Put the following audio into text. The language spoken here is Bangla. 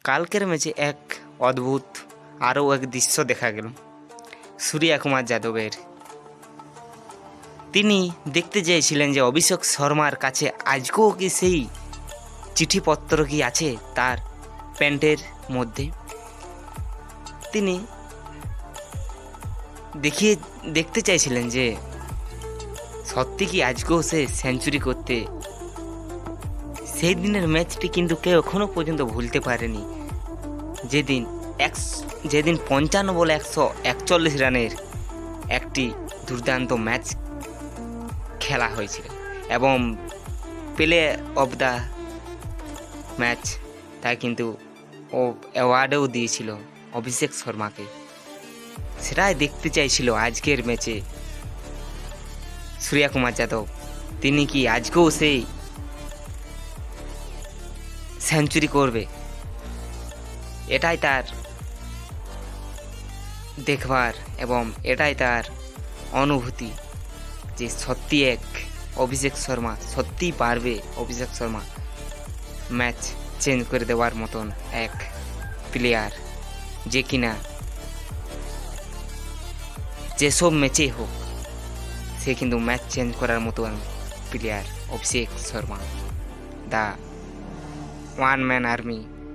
কালকের ম্যাচে এক অদ্ভুত আরও এক দৃশ্য দেখা গেল সূর্যা কুমার যাদবের। তিনি দেখতে চেয়েছিলেন যে অভিষেক শর্মার কাছে আজকেও কি সেই চিঠিপত্র কি আছে তার প্যান্টের মধ্যে। তিনি দেখতে চাইছিলেন যে সত্যি কি আজকেও সে সেঞ্চুরি করতে। সেই দিনের ম্যাচটি কিন্তু কেউ এখনও পর্যন্ত ভুলতে পারেনি, যেদিন 55 বলে 141 রানের একটি দুর্দান্ত ম্যাচ খেলা হয়েছিল এবং প্লে অফ দ্য ম্যাচ তাই কিন্তু ও অ্যাওয়ার্ডও দিয়েছিল অভিষেক শর্মাকে। সেটাই দেখতে চাইছিল আজকের ম্যাচে সূর্যা কুমার যাদব। তিনি কি আজকেও সেই সেঞ্চুরি করবে, এটাই তার দেখবার এবং এটাই তার অনুভূতি যে সত্যি এক অভিষেক শর্মা সত্যিই পারবে। অভিষেক শর্মা ম্যাচ চেঞ্জ করে দেওয়ার মতন এক প্লেয়ার, যে কিনা যেসব ম্যাচে হোক সে কিন্তু ম্যাচ চেঞ্জ করার মতন player Abhishek Sharma, the one man army.